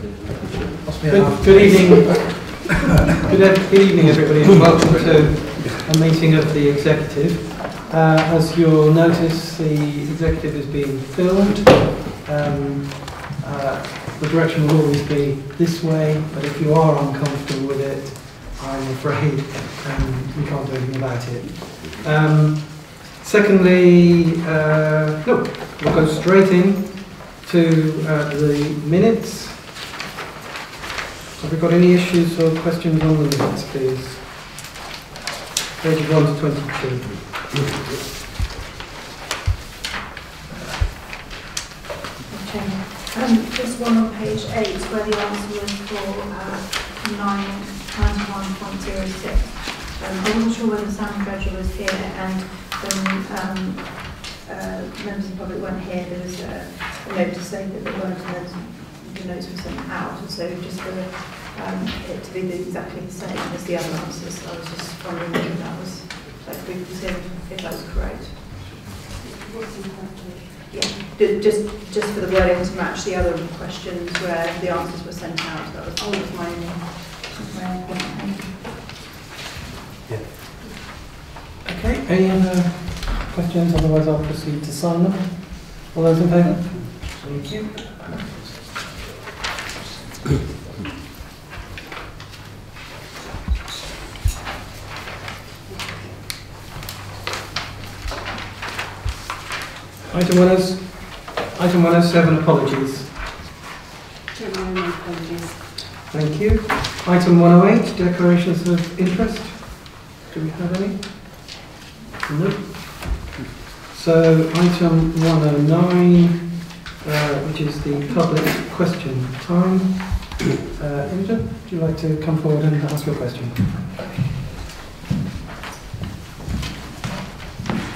Good evening. Good evening, everybody, and welcome to a meeting of the executive. As you'll notice, the executive is being filmed. The direction will always be this way, but if you are uncomfortable with it, I'm afraid we can't do anything about it. Secondly, look, we'll go straight in to the minutes. Have we got any issues or questions on the minutes, please? Pages 1 to 22. Just one on page 8 where the answer was for 991.06. I wasn't sure whether Sam Frederick was here, and when members of the public weren't here, there was a note to say that they weren't, and the notes were sent out, and so just for it to be exactly the same as the other answers, I was just wondering if that was, like, we considered if that was correct. Yeah, just for the wording to match the other questions where the answers were sent out. That was always my only point. Yeah. Okay, any other questions? Otherwise I'll proceed to sign them. All those in favour? Thank you. Item 107, apologies. Thank you. Item 108, declarations of interest. Do we have any? No. So item 109, which is the public question time. Imogen, would you like to come forward and ask your question?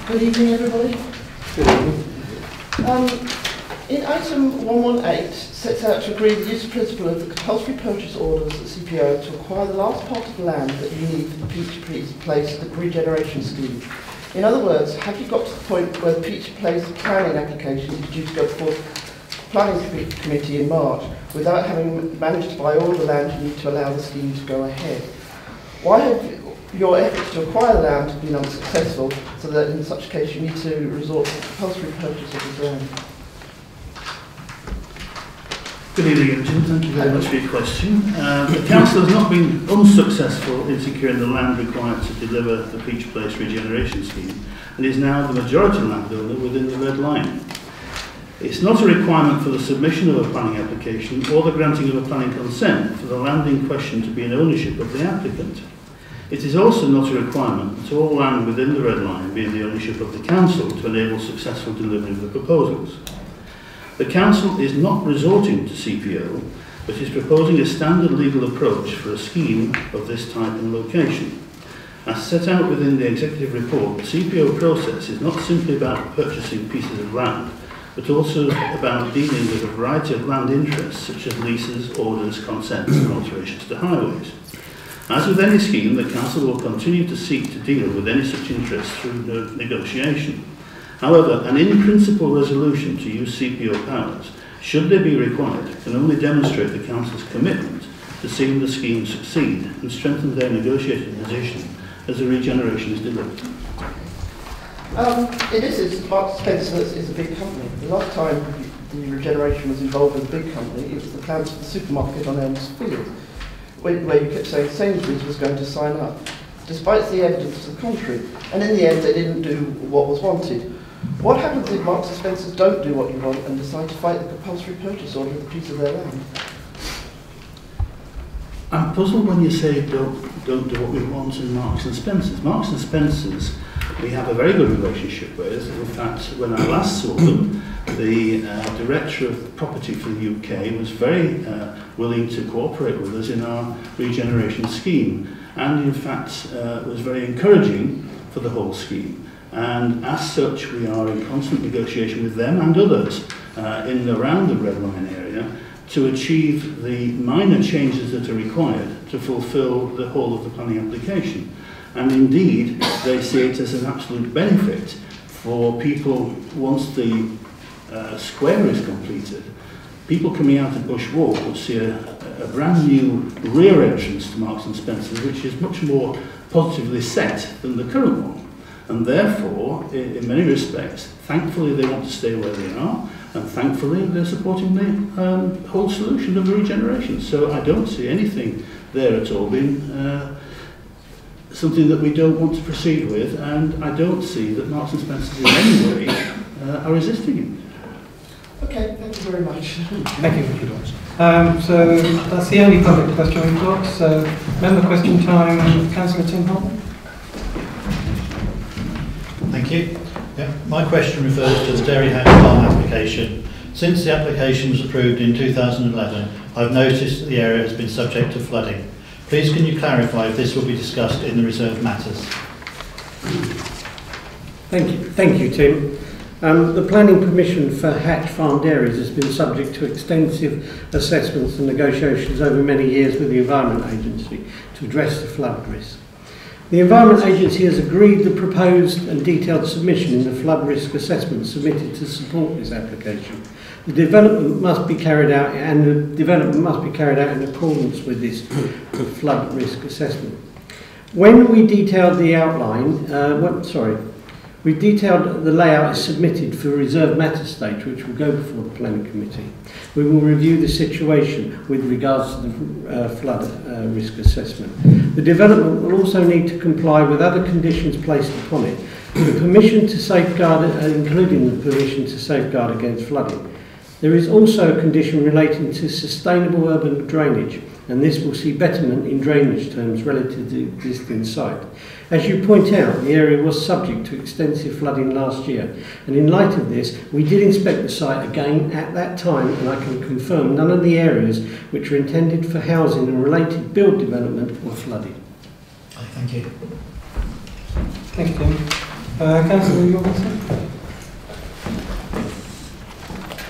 Good evening, everybody. Good evening. In item 118, sets out to agree the use of principle of the compulsory purchase orders at CPO to acquire the last part of land that you need for the Peach Place the regeneration scheme. In other words, have you got to the point where the Peach Place planning application is due to go before the planning committee in March without having managed to buy all the land you need to allow the scheme to go ahead? Why have your efforts to acquire the land been unsuccessful, so that in such a case you need to resort to compulsory purchase of the land? Good evening, Imogen. Thank you very much for your question. The Council has not been unsuccessful in securing the land required to deliver the Peach Place regeneration scheme, and is now the majority landowner within the Red Line. It's not a requirement for the submission of a planning application or the granting of a planning consent for the land in question to be in ownership of the applicant. It is also not a requirement that all land within the Red Line be in the ownership of the Council to enable successful delivery of the proposals. The Council is not resorting to CPO, but is proposing a standard legal approach for a scheme of this type and location. As set out within the Executive Report, the CPO process is not simply about purchasing pieces of land, but also about dealing with a variety of land interests such as leases, orders, consents and alterations to highways. As with any scheme, the Council will continue to seek to deal with any such interests through negotiation. However, an in-principle resolution to use CPO powers, should they be required, can only demonstrate the Council's commitment to seeing the scheme succeed and strengthen their negotiating position as the regeneration is delivered. In this instance, Marks & Spencer is a big company. The last time the regeneration was involved with a big company, it was the plans for the supermarket on Elms Field, where you kept saying Sainsbury's was going to sign up, despite the evidence to the contrary. And in the end, they didn't do what was wanted. What happens if Marks & Spencer don't do what you want and decide to fight the compulsory purchase order with a piece of their land? I'm puzzled when you say don't do what we want in Marks & Spencer's. Marks & Spencer's we have a very good relationship with. In fact, when I last saw them, the Director of Property for the UK was very willing to cooperate with us in our regeneration scheme, and in fact was very encouraging for the whole scheme. And as such, we are in constant negotiation with them and others in and around the Red Line area to achieve the minor changes that are required to fulfil the whole of the planning application. And indeed, they see it as an absolute benefit for people, once the square is completed, people coming out of Bush Walk will see a brand new rear entrance to Marks and Spencer's, which is much more positively set than the current one. And therefore, in many respects, thankfully they want to stay where they are, and thankfully they're supporting the whole solution of the regeneration. So I don't see anything there at all being something that we don't want to proceed with, and I don't see that Marks and Spencer's in any way are resisting it. Okay, thank you very much. Thank you. So that's the only public question we've got. So member question time, Councillor Tim Holt. Thank you. Yeah, my question refers to the Derryhouse Farm application. Since the application was approved in 2011, I've noticed that the area has been subject to flooding. Please can you clarify if this will be discussed in the reserved matters? Thank you, Tim. The planning permission for Hatch Farm Dairies has been subject to extensive assessments and negotiations over many years with the Environment Agency to address the flood risk. The Environment Agency has agreed the proposed and detailed submission in the flood risk assessment submitted to support this application. The development must be carried out, in accordance with this flood risk assessment. When we detailed the outline, we detailed the layout is submitted for reserved matter stage, which will go before the planning committee. We will review the situation with regards to the flood risk assessment. The development will also need to comply with other conditions placed upon it, the permission to safeguard, including the permission to safeguard against flooding. There is also a condition relating to sustainable urban drainage, and this will see betterment in drainage terms relative to the existing site. As you point out, the area was subject to extensive flooding last year, and in light of this, we did inspect the site again at that time, and I can confirm none of the areas which are intended for housing and related build development were flooded. Thank you. Thank you, Tim. Councillor Jorgensen.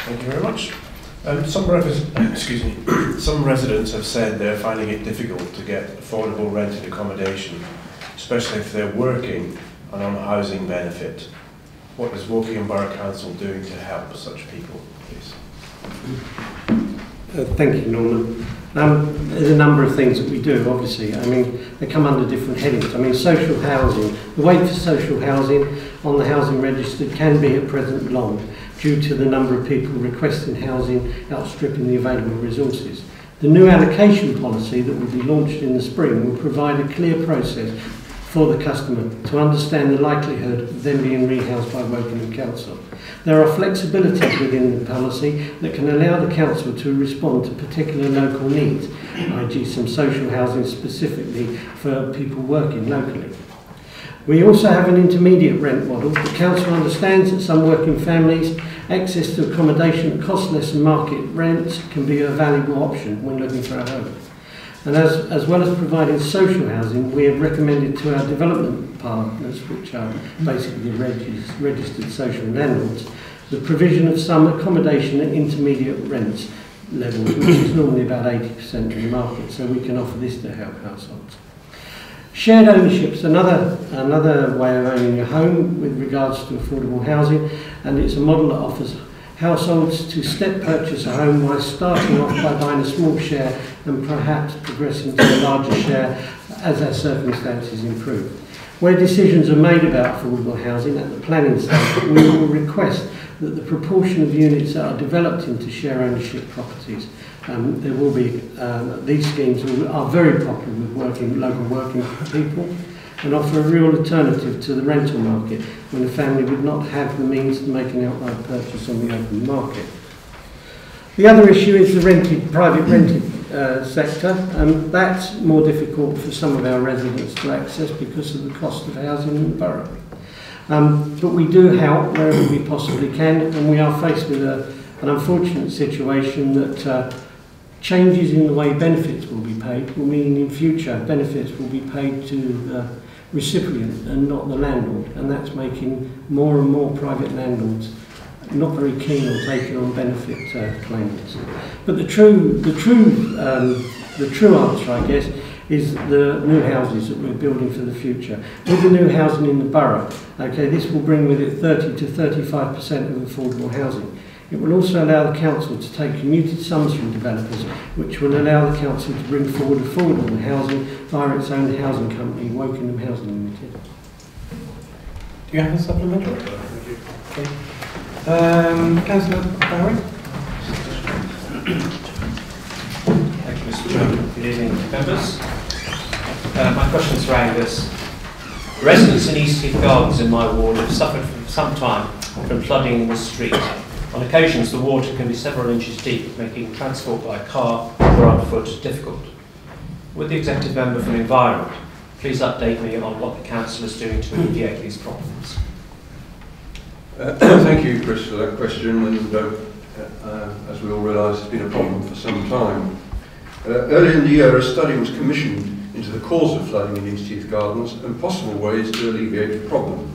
Thank you very much. Some residents have said they're finding it difficult to get affordable rented accommodation, especially if they're working and on a housing benefit. What is Wokingham Borough Council doing to help such people, please? Thank you, Norman. There's a number of things that we do, obviously. I mean, they come under different headings. I mean, social housing. The wait for social housing on the housing register can be at present long, due to the number of people requesting housing outstripping the available resources. The new allocation policy that will be launched in the spring will provide a clear process for the customer to understand the likelihood of them being rehoused by Wokingham Council. There are flexibilities within the policy that can allow the council to respond to particular local needs, e.g. some social housing specifically for people working locally. We also have an intermediate rent model. The council understands that some working families access to accommodation that costs less than market rents can be a valuable option when looking for a home. And as well as providing social housing, we have recommended to our development partners, which are basically registered social landlords, the provision of some accommodation at intermediate rents levels, which is normally about 80% of the market, so we can offer this to help households. Shared ownership is another way of owning a home with regards to affordable housing, and it's a model that offers households to step purchase a home while starting off by buying a small share and perhaps progressing to a larger share as their circumstances improve. Where decisions are made about affordable housing at the planning stage, we will request that the proportion of units that are developed into share ownership properties, there will be, these schemes are very popular with local working people and offer a real alternative to the rental market when a family would not have the means to make an outright purchase on the open market. The other issue is the private rented sector, and that's more difficult for some of our residents to access because of the cost of housing in the borough. But we do help wherever we possibly can, and we are faced with an unfortunate situation that changes in the way benefits will be paid will mean in future benefits will be paid to the recipient and not the landlord, and that's making more and more private landlords not very keen on taking on benefit claimants. But the true answer, I guess, is the new houses that we're building for the future. With the new housing in the borough, okay, this will bring with it 30 to 35% of affordable housing. It will also allow the council to take commuted sums from developers, which will allow the council to bring forward affordable housing via its own housing company, Wokingham Housing Limited. Do you have a supplementary? Okay. Councillor Barry? Thank you, Mr. Chairman. Good evening, members. My question is for Angus. Residents in East Heath Gardens in my ward have suffered for some time from flooding in the street. On occasions, the water can be several inches deep, making transport by car or on foot difficult. Would the Executive Member for the Environment please update me on what the Council is doing to alleviate these problems? Thank you, Chris, for that question, and as we all realise, it's been a problem for some time. Earlier in the year, a study was commissioned into the cause of flooding in East Heath Gardens and possible ways to alleviate the problem.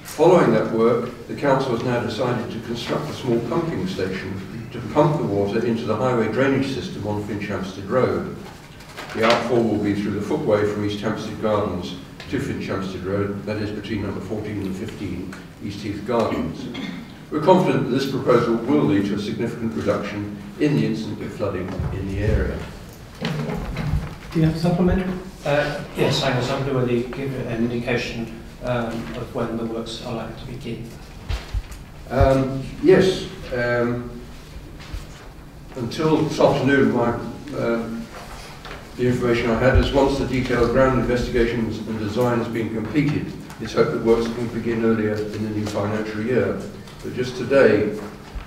Following that work, the Council has now decided to construct a small pumping station to pump the water into the highway drainage system on Finchampstead Road. The outfall will be through the footway from East Hampstead Gardens to Finchampstead Road, that is between number 14 and 15 East Heath Gardens. We're confident that this proposal will lead to a significant reduction in the incidence of flooding in the area. Do you have a supplementary? Yes, Angus, I wonder whether you give an indication of when the works are likely to begin. Yes. Until this afternoon, the information I had is once the detailed ground investigations and design has been completed, it's hoped that works can begin earlier in the new financial year. But just today,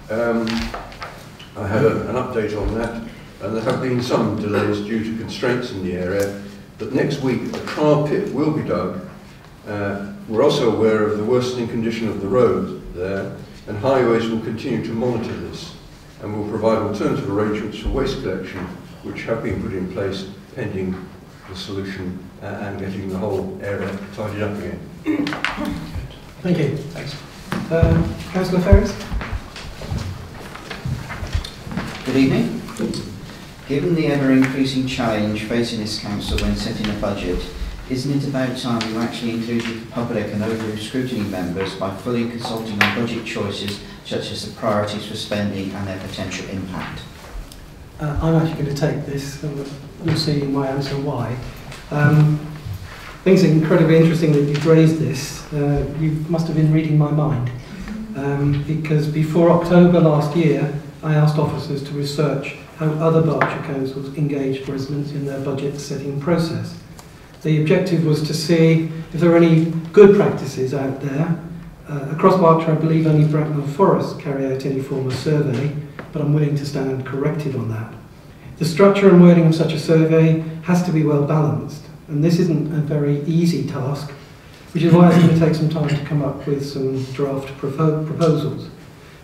I had an update on that, and there have been some delays due to constraints in the area. But next week, a trial pit will be dug. We're also aware of the worsening condition of the road there, and Highways will continue to monitor this, and will provide alternative arrangements for waste collection, which have been put in place pending the solution and getting the whole area tidied up again. Thank you. Thanks. Councillor Ferris? Good evening. Given the ever-increasing challenge facing this council when setting a budget, isn't it about time you actually included the public and overall scrutiny members by fully consulting on budget choices such as the priorities for spending and their potential impact? I'm actually going to take this, and you'll see in my answer why. I think it's incredibly interesting that you've raised this. You must have been reading my mind, because before October last year, I asked officers to research how other Berkshire councils engaged residents in their budget setting process. The objective was to see if there are any good practices out there. Across Berkshire, I believe only Bracknell Forest carry out any form of survey, but I'm willing to stand corrected on that. The structure and wording of such a survey has to be well balanced, and this isn't a very easy task, which is why it's going to take some time to come up with some draft proposals.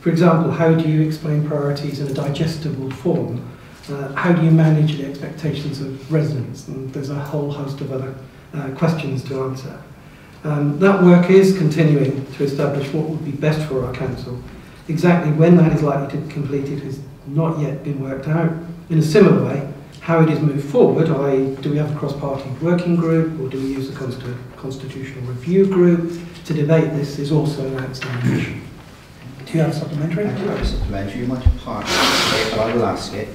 For example, how do you explain priorities in a digestible form? How do you manage the expectations of residents? And there's a whole host of other questions to answer. That work is continuing to establish what would be best for our council. Exactly when that is likely to be completed has not yet been worked out. In a similar way, how it is moved forward, i.e. do we have a cross-party working group, or do we use a constitutional review group to debate this, is also an outstanding issue. Do you have a supplementary? I do have a supplementary. You might have partly answered it, but I will ask it.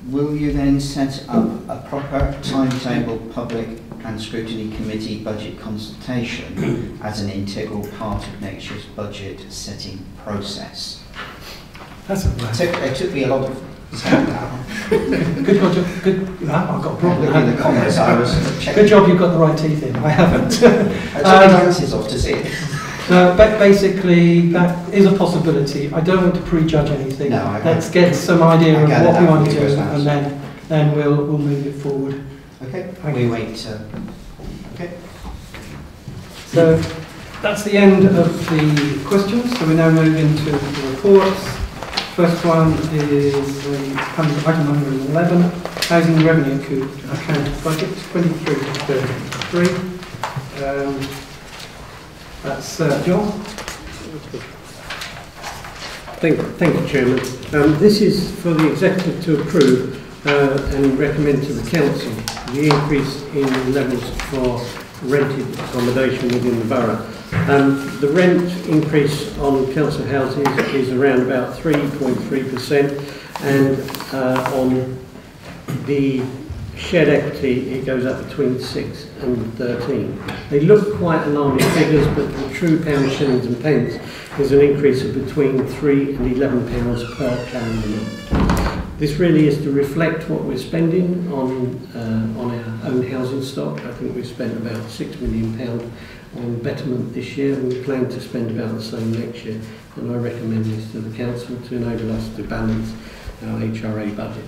Will you then set up a proper timetable public and scrutiny committee budget consultation as an integral part of next year's budget setting process? That's a It took me a lot of time. good. I've got a problem. Looking at the comments, I was checking. Good job you've got the right teeth in. I haven't. I took my glasses off to see it. But basically, that is a possibility. I don't want to prejudge anything. No, I Let's get some idea of what we want to do, response. and then we'll move it forward. Okay, Thank we you. wait. Okay. So that's the end of the questions. So we now move into the reports. First one is item 111, Housing Revenue Account Budget 23 to 33. That's John. Thank you, Chairman. This is for the Executive to approve and recommend to the Council the increase in levels for rented accommodation within the borough. The rent increase on council houses is around about 3.3%, and on the shared equity it goes up between 6 and 13. They look quite alarming figures, but the true pounds, shillings and pence is an increase of between £3 and £11 per calendar month. This really is to reflect what we're spending on our own housing stock. I think we've spent about £6 million on betterment this year, and we plan to spend about the same next year. And I recommend this to the council to enable us to balance our HRA budget.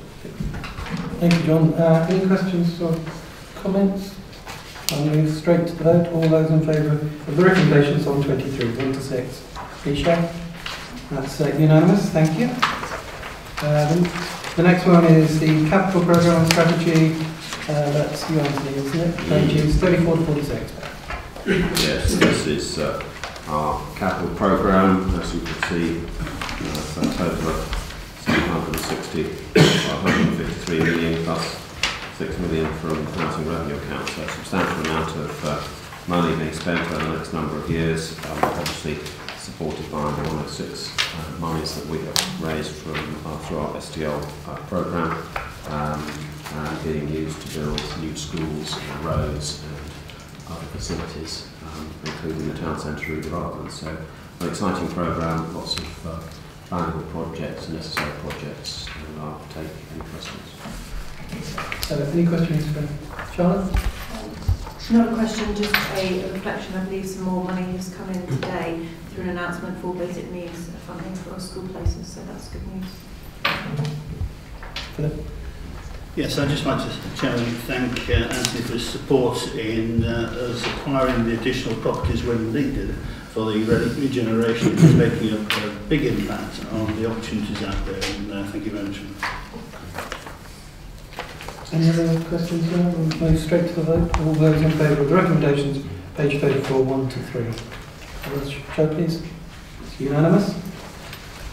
Thank you, John. Any questions or comments? I'll move straight to the vote. All those in favour of the recommendations on 23, 1 to 6, please show. That's unanimous. Thank you. The next one is the capital programme strategy. That's you, Anthony, isn't it? Pages 34 to 46. Yes, this is our capital programme. As you can see, it's a total of 153 million plus 6 million from the housing revenue account. So a substantial amount of money being spent over the next number of years, obviously supported by the 106 monies that we have raised from through our STL programme, and being used to build new schools and roads and other facilities, including the town centre redevelopment. So an exciting programme, lots of valuable projects, necessary projects, and I'll take any questions. Any questions for Charlotte? Not a question, just a reflection. I believe some more money has come in today through an announcement for basic needs funding for our school places, so that's good news. Philip? Yes, I'd just like to, Chairman, thank Anthony for his support in us acquiring the additional properties when needed for the regeneration. It's making a big impact on the opportunities out there, and thank you very much. Any other questions here? We'll move straight to the vote. All those in favour of the recommendations, page 34, 1 to 3. Let's show, please. It's unanimous.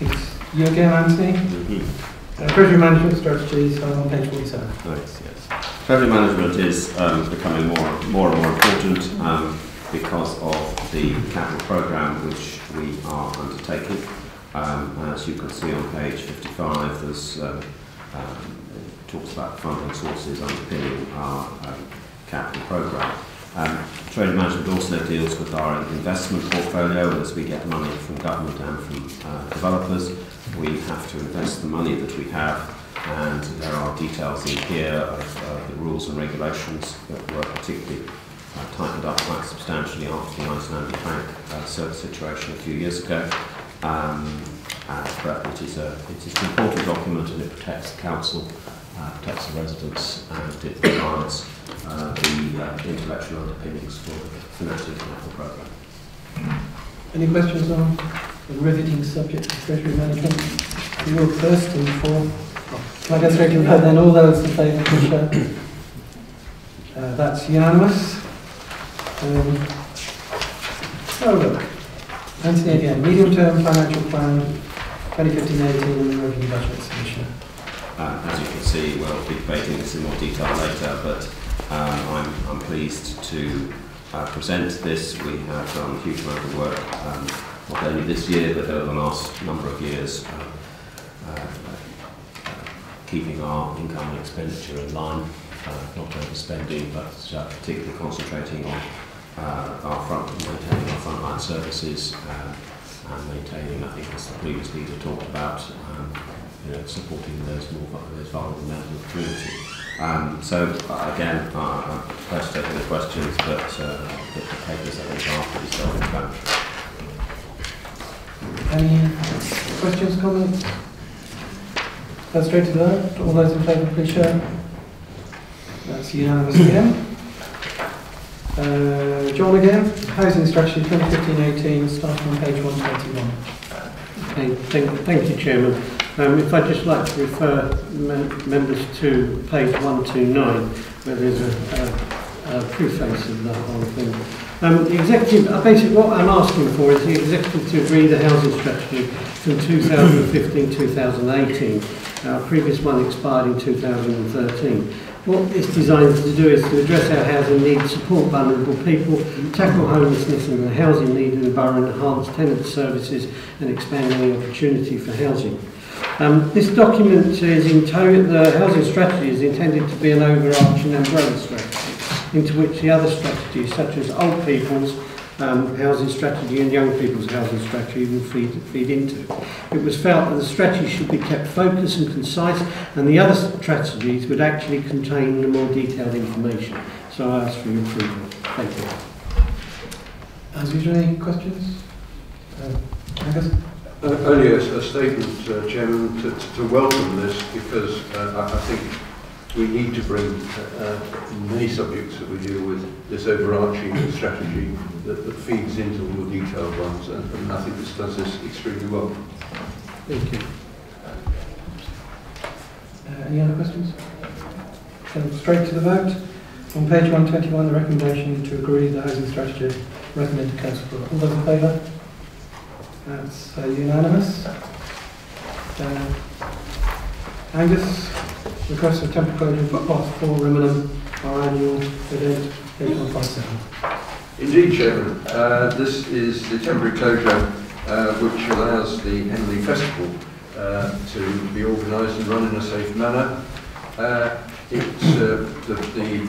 It's you again, Anthony. Treasury management strategies on page 47. Yes. Treasury management is becoming more and more important because of the capital programme which we are undertaking. As you can see on page 55, there's talks about funding sources underpinning our capital programme. Treasury management also deals with our investment portfolio. As we get money from government and from developers, we have to invest the money that we have, and there are details in here of the rules and regulations that were particularly tightened up quite substantially after the Icelandic Bank situation a few years ago. But it is an important document, and it protects the council, protects the residents, and it provides the intellectual underpinnings for the financing of the capital programme. Any questions on the riveting subject of treasury management? You're first and fourth. Can I go straight to the vote then? All those in favour, please show. That's unanimous. Look. Anthony again. Medium-term financial plan, 2015-18 and the revenue budget submission. As you can see, we'll be debating this in more detail later, but I'm pleased to present this. We have done a huge amount of work, not only this year, but over the last number of years, keeping our income and expenditure in line, not overspending, but particularly concentrating on maintaining our frontline services and maintaining, I think, as the previous leader talked about, supporting those vulnerable members of the community. So again, I'm prepared to take any questions, but the papers I think are pretty self-explanatory. Any questions, comments? Go straight to the vote. All those in favour, please show. That's unanimous again. John again. Housing strategy 2015-18, starting on page 121. Thank you, Chairman. If I'd just like to refer members to page 129, where there's a preface of the whole thing. The executive, basically what I'm asking for is the executive to agree the housing strategy from 2015-2018. Our previous one expired in 2013. What it's designed to do is to address our housing needs, support vulnerable people, tackle homelessness and the housing need in the borough, enhance tenant services and expand the opportunity for housing. This document is the housing strategy is intended to be an overarching umbrella strategy into which the other strategies such as old people's housing strategy and young people's housing strategy will feed into. It was felt that the strategy should be kept focused and concise, and the other strategies would actually contain the more detailed information. So I ask for your approval. Thank you. Is there any questions? Angus? Only a statement, Chairman, to welcome this, because I think we need to bring many subjects that we deal with this overarching strategy that feeds into the more detailed ones, and I think this does this extremely well. Thank you. Any other questions? Then straight to the vote. On page 121, the recommendation to agree the housing strategy recommended to Council for. All those in favour? That's unanimous. Angus, request for temporary closure of footpath for Rimenham, our annual event, page 157. Indeed, Chairman. This is the temporary closure which allows the Henley Festival to be organised and run in a safe manner. The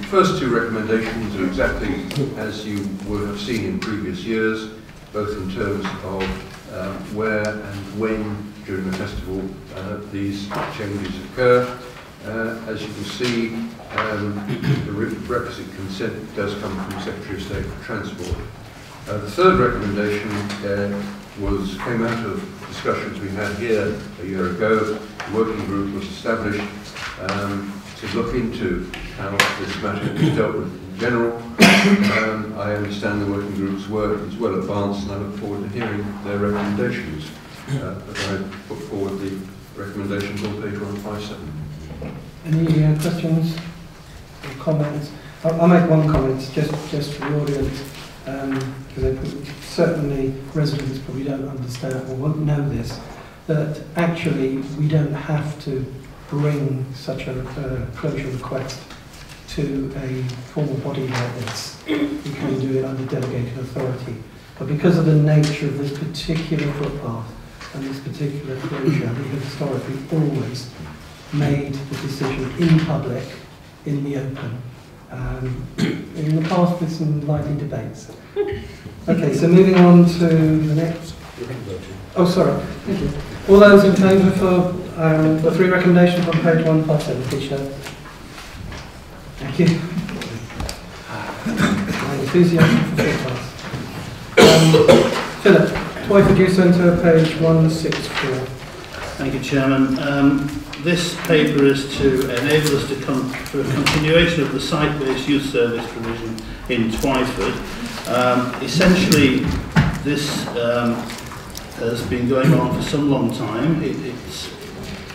first two recommendations are exactly as you would have seen in previous years, both in terms of where and when during the festival these changes occur. As you can see, the requisite consent does come from Secretary of State for Transport. The third recommendation came out of discussions we had here a year ago. The working group was established to look into how this matter is dealt with in general. I understand the working group's work is well advanced, and I look forward to hearing their recommendations. But I put forward the recommendations on page 157. Any questions or comments? I'll make one comment just for the audience, because certainly residents probably don't understand or won't know this, that actually we don't have to bring such a closure request to a formal body like this. We can do it under delegated authority. But because of the nature of this particular footpath and this particular closure, we have historically always made the decision in public, in the open. In the past, there's some lively debates. Okay, so moving on to the next. Oh, sorry. Thank you. All those in favour for the three recommendations on page 157, please show. Thank you. My enthusiasm for footpaths. Philip, Twyford Youth Centre, page 164. Thank you, Chairman. This paper is to enable us to come for a continuation of the site-based youth service provision in Twyford. Essentially, this has been going on for some long time. It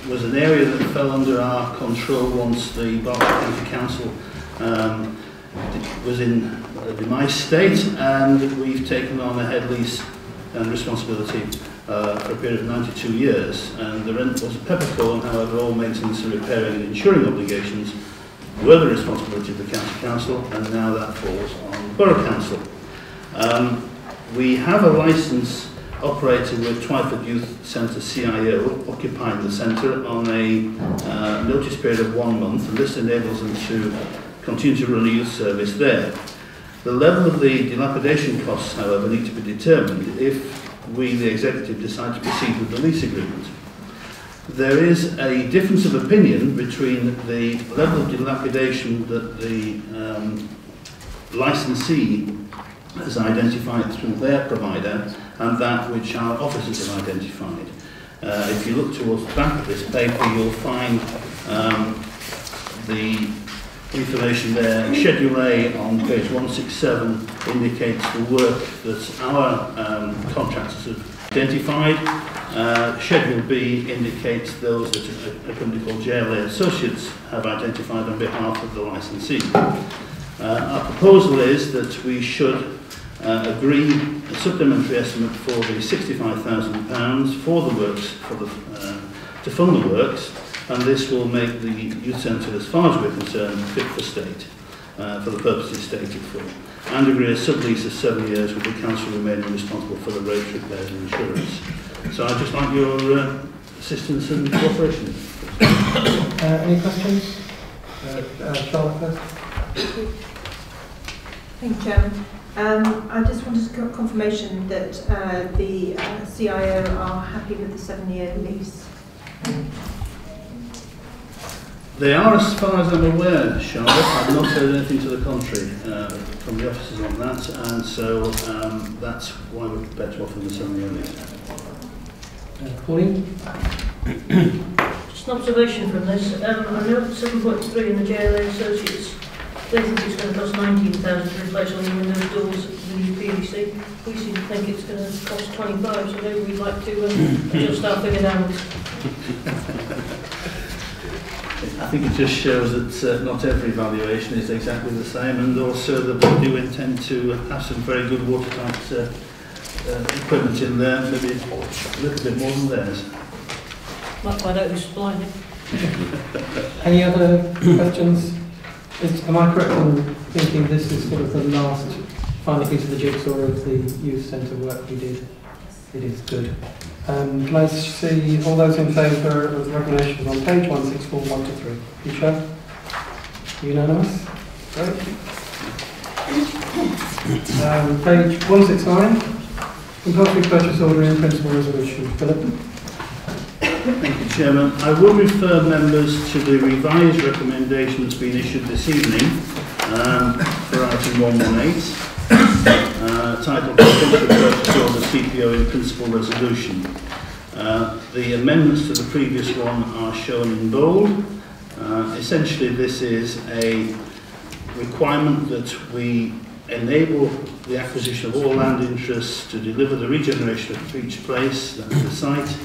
was an area that fell under our control once the Berkshire County Council was in my state, and we've taken on a head lease and responsibility for a period of 92 years, and the rent was a peppercorn. However, all maintenance and repairing and insuring obligations were the responsibility of the County Council, and now that falls on Borough Council. We have a licence operating with Twyford Youth Centre CIO occupying the centre on a notice period of 1 month, and this enables them to continue to run a youth service there. The level of the dilapidation costs, however, need to be determined if we, the executive, decide to proceed with the lease agreement. There is a difference of opinion between the level of dilapidation that the licensee has identified through their provider and that which our officers have identified. If you look towards the back of this paper, you'll find the information there. Schedule A on page 167 indicates the work that our contractors have identified. Schedule B indicates those that a company called JLA Associates have identified on behalf of the licensee. Our proposal is that we should agree a supplementary estimate for the £65,000 for the works, to fund the works, and this will make the youth centre, as far as we're concerned, fit for state, for the purposes stated for, and agree a sublease of 7 years with the council remaining responsible for the road repairs and insurance. So I'd just like your assistance and cooperation. Any questions? Charlotte first. Thank you, Chairman. I just wanted confirmation that the CIO are happy with the 7-year lease. They are, as far as I'm aware, Charlotte. I've not heard anything to the contrary from the officers on that, and so that's why we're prepared to offer them the 7-year lease. Pauline? Just an observation from this. I know 7.3 in the JLA Associates, they think it's going to cost 19,000 to replace all the windows, doors, the new PVC. We seem to think it's going to cost 25, so maybe we'd like to adjust our figure downwards. I think it just shows that not every valuation is exactly the same, and also that we do intend to have some very good watertight equipment in there, maybe a little bit more than theirs. Might find out who's supplying it. Any other questions? Am I correct in thinking this is sort of the last final piece of the jigsaw of the youth centre work we did? It is good. Can I see all those in favour of the recommendations on page 164, 1 to 3? You sure? Unanimous? Great. Page 169, compulsory purchase order in principle resolution. Philip? Thank you, Chairman. I will refer members to the revised recommendation that's been issued this evening for item 118, titled Compulsory Purchase Order CPO in Principle Resolution. The amendments to the previous one are shown in bold. Essentially, this is a requirement that we enable the acquisition of all land interests to deliver the regeneration of each place, that is the site.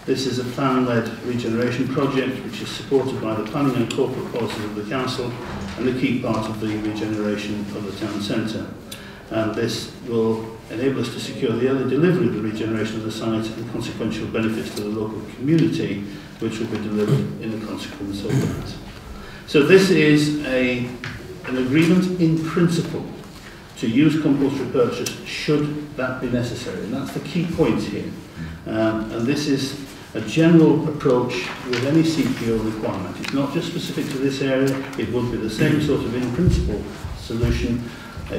This is a plan-led regeneration project which is supported by the planning and corporate policies of the council and a key part of the regeneration of the town centre. And this will enable us to secure the early delivery of the regeneration of the site and consequential benefits to the local community which will be delivered in the consequence of that. So this is an agreement in principle to use compulsory purchase should that be necessary, and that's the key point here. And this is a general approach with any CPO requirement. It's not just specific to this area, it would be the same sort of in-principle solution.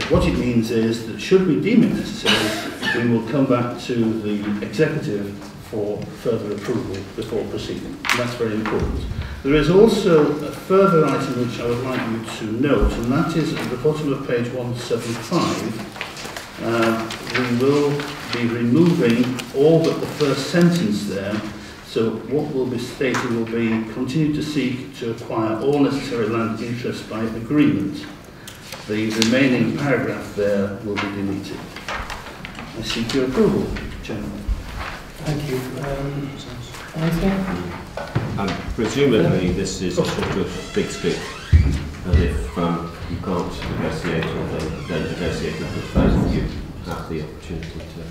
What it means is that should we deem it necessary, we will come back to the executive for further approval before proceeding. And that's very important. There is also a further item which I would like you to note, and that is at the bottom of page 175. We will be removing all but the first sentence there. So what will be stated will be continue to seek to acquire all necessary land interests by agreement. The remaining paragraph there will be deleted. I seek your approval, Chairman. Thank you. Presumably this is a sort of big stick, and if you can't negotiate or don't negotiate with the proposal, you have the opportunity to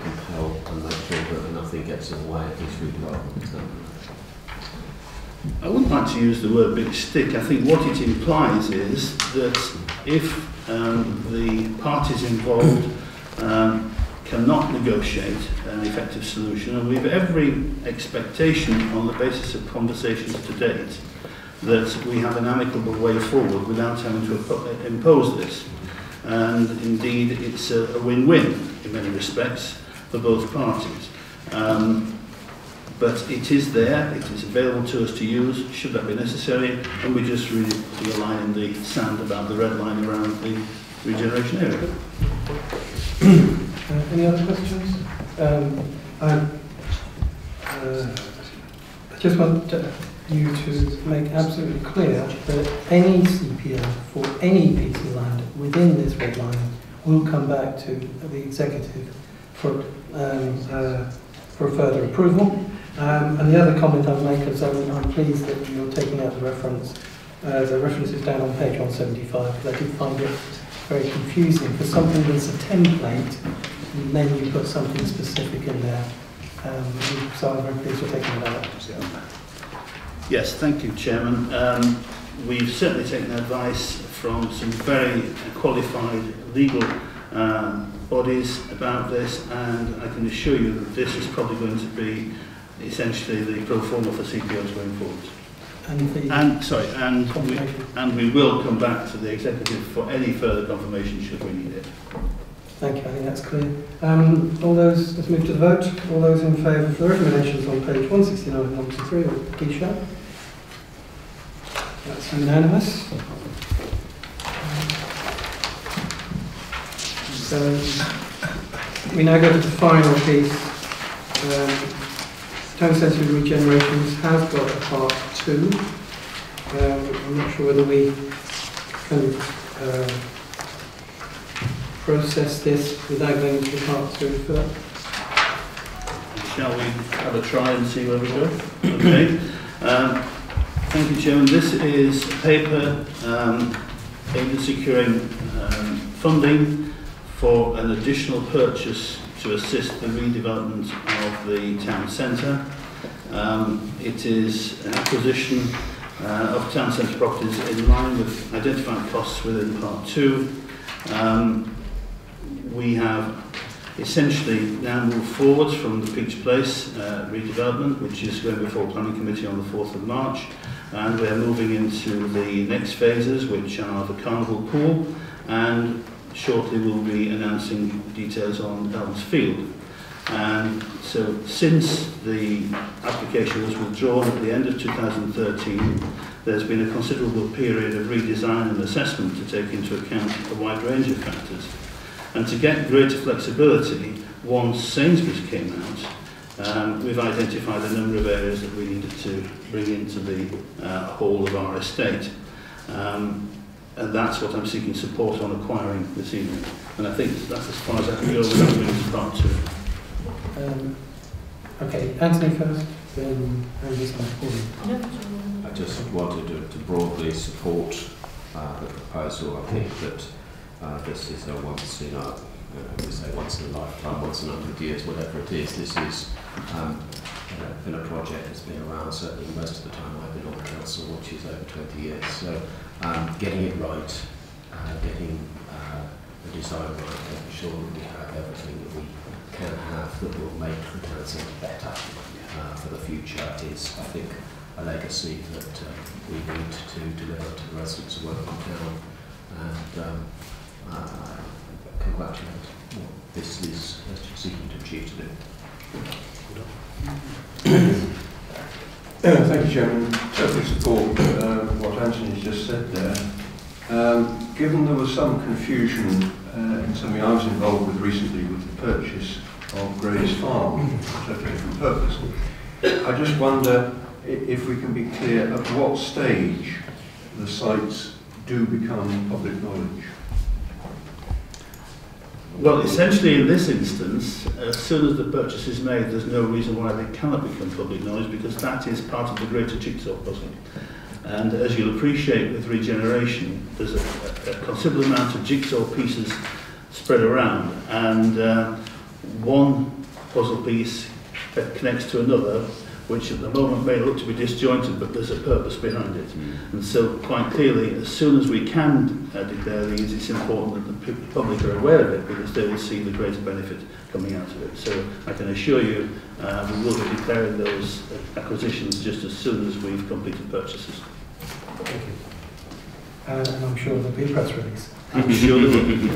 compel and make sure that nothing gets in the way of this regard. I wouldn't like to use the word big stick. I think what it implies is that if the parties involved cannot negotiate an effective solution, and we have every expectation on the basis of conversations to date that we have an amicable way forward without having to impose this. And indeed it's a win-win in many respects for both parties. But it is there, it is available to us to use should that be necessary, and we just really put a line in the sand about the red line around the regeneration area. Any other questions? I just want you to make absolutely clear that any CPO for any piece of land within this red line will come back to the executive for further approval. And the other comment I'll make is I'm pleased that you're taking out the reference. The reference is down on page 175 because I did find it very confusing for something that's a template and then you put something specific in there. So I'm very pleased you're taking that out. Yes, thank you, Chairman. We've certainly taken advice from some very qualified legal bodies about this, and I can assure you that this is probably going to be essentially the pro forma for CPOs going forward. And we will come back to the executive for any further confirmation should we need it. Thank you, I think that's clear. All those, let's move to the vote. All those in favour of the recommendations on page 169 and 123, please show. That's unanimous. So we now go to the final piece. Town Centre Regenerations has got a part 2. I'm not sure whether we can process this without going into the part 2 first. Shall we have a try and see where we go? Okay. Thank you, Chairman. This is a paper aimed at securing funding for an additional purchase to assist the redevelopment of the town centre. It is an acquisition of town centre properties in line with identified costs within Part 2. We have essentially now moved forwards from the Peach Place redevelopment, which is going before Planning Committee on the 4th of March, and we are moving into the next phases, which are the Carnival Pool, and shortly we'll be announcing details on Elms Field. And so since the application was withdrawn at the end of 2013, there's been a considerable period of redesign and assessment to take into account a wide range of factors. And to get greater flexibility, once Sainsbury's came out, we've identified a number of areas that we needed to bring into the whole of our estate. And that's what I'm seeking support on acquiring this evening. And I think that's as far as I can go without going to part 2. Okay, Anthony first, then Andy's going to I just wanted to broadly support the proposal. I think that this is a once in a, we say once in a lifetime, once in 100 years, whatever it is. This is been a project that's been around certainly most of the time I've been on the council, which is over 20 years. So getting it right, getting the design right, making sure that we have everything that we can have that will make the town centre better for the future is, I think, a legacy that we need to deliver to the residents of Worthing Town. And congratulate what this is seeking to achieve today. Thank you, Chairman. Totally support what Anthony's just said there. Given there was some confusion in something I was involved with recently with the purchase of Grays Farm, for a different purpose, I just wonder if we can be clear at what stage the sites do become public knowledge. Well, essentially in this instance, as soon as the purchase is made, there's no reason why they cannot become public knowledge, because that is part of the greater jigsaw puzzle. And as you'll appreciate with regeneration, there's a considerable amount of jigsaw pieces spread around, and one puzzle piece connects to another, which at the moment may look to be disjointed, but there's a purpose behind it. And so quite clearly, as soon as we can declare these, it's important that the public are aware of it, because they will see the greater benefit coming out of it. So I can assure you, we will be declaring those acquisitions just as soon as we've completed purchases. Thank you. And I'm sure there'll be a press release. I'm sure there will be.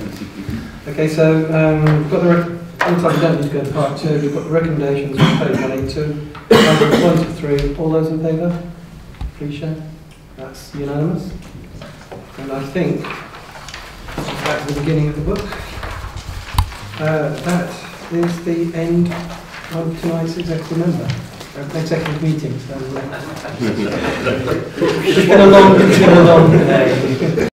Okay, so we've got the we don't need to go to part 2. We've got the recommendations on page 182. Items 1 to 3. All those in favour? Please show. That's unanimous. And I think back to the beginning of the book. That is the end of tonight's executive meeting. So, it's been a long day.